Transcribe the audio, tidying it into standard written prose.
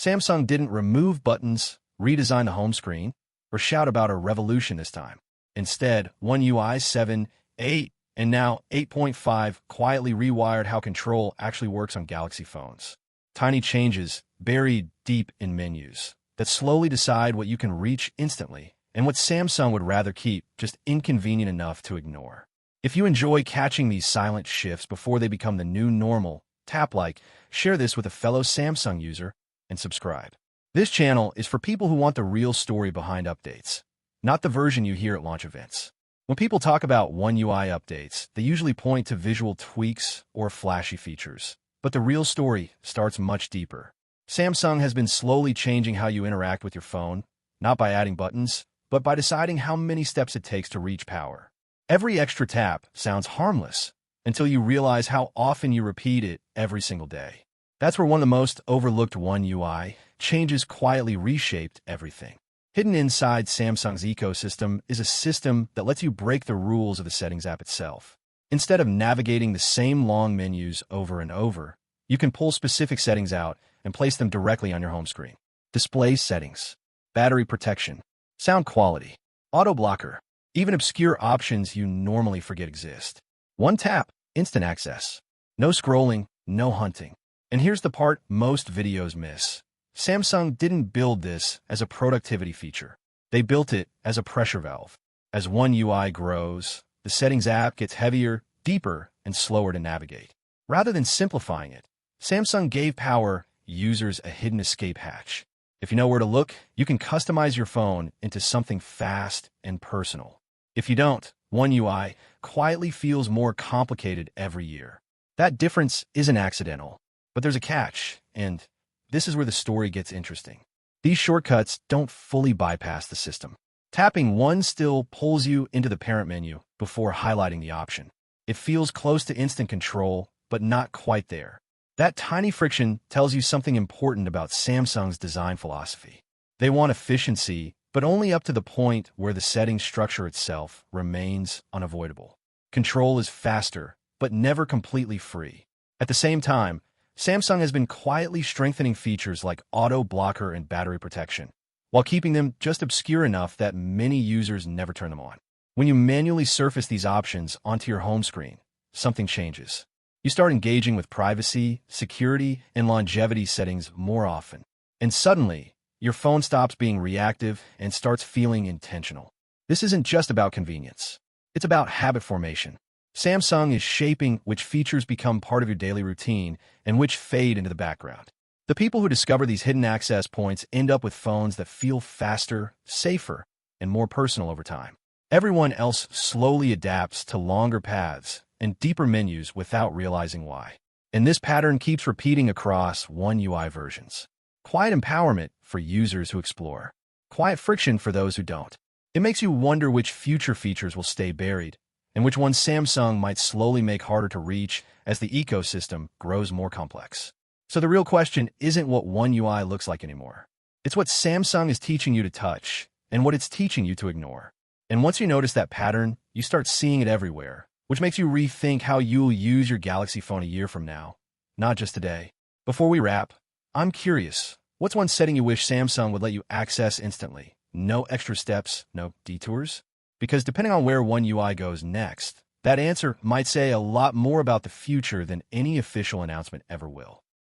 Samsung didn't remove buttons, redesign the home screen, or shout about a revolution this time. Instead, One UI 7, 8, and now 8.5 quietly rewired how control actually works on Galaxy phones. Tiny changes buried deep in menus that slowly decide what you can reach instantly and what Samsung would rather keep just inconvenient enough to ignore. If you enjoy catching these silent shifts before they become the new normal, tap like, share this with a fellow Samsung user, and subscribe. This channel is for people who want the real story behind updates, not the version you hear at launch events. When people talk about One UI updates, they usually point to visual tweaks or flashy features. But the real story starts much deeper. Samsung has been slowly changing how you interact with your phone, not by adding buttons, but by deciding how many steps it takes to reach power. Every extra tap sounds harmless until you realize how often you repeat it every single day. That's where one of the most overlooked One UI changes quietly reshaped everything. Hidden inside Samsung's ecosystem is a system that lets you break the rules of the Settings app itself. Instead of navigating the same long menus over and over, you can pull specific settings out and place them directly on your home screen. Display settings, battery protection, sound quality, auto blocker, even obscure options you normally forget exist. One tap, instant access. No scrolling, no hunting. And here's the part most videos miss. Samsung didn't build this as a productivity feature. They built it as a pressure valve. As One UI grows, the Settings app gets heavier, deeper, and slower to navigate. Rather than simplifying it, Samsung gave power users a hidden escape hatch. If you know where to look, you can customize your phone into something fast and personal. If you don't, One UI quietly feels more complicated every year. That difference isn't accidental, but there's a catch, and this is where the story gets interesting. These shortcuts don't fully bypass the system. Tapping one still pulls you into the parent menu before highlighting the option. It feels close to instant control, but not quite there. That tiny friction tells you something important about Samsung's design philosophy. They want efficiency, but only up to the point where the settings structure itself remains unavoidable. Control is faster, but never completely free. At the same time, Samsung has been quietly strengthening features like auto blocker and battery protection, while keeping them just obscure enough that many users never turn them on. When you manually surface these options onto your home screen, something changes. You start engaging with privacy, security, and longevity settings more often. And suddenly, your phone stops being reactive and starts feeling intentional. This isn't just about convenience. It's about habit formation. Samsung is shaping which features become part of your daily routine and which fade into the background. The people who discover these hidden access points end up with phones that feel faster, safer, and more personal over time. Everyone else slowly adapts to longer paths and deeper menus without realizing why. And this pattern keeps repeating across One UI versions. Quiet empowerment for users who explore. Quiet friction for those who don't. It makes you wonder which future features will stay buried, and which ones Samsung might slowly make harder to reach as the ecosystem grows more complex. So the real question isn't what One UI looks like anymore. It's what Samsung is teaching you to touch and what it's teaching you to ignore. And once you notice that pattern, you start seeing it everywhere, which makes you rethink how you'll use your Galaxy phone a year from now, not just today. Before we wrap, I'm curious, what's one setting you wish Samsung would let you access instantly? No extra steps, no detours? Because depending on where One UI goes next, that answer might say a lot more about the future than any official announcement ever will.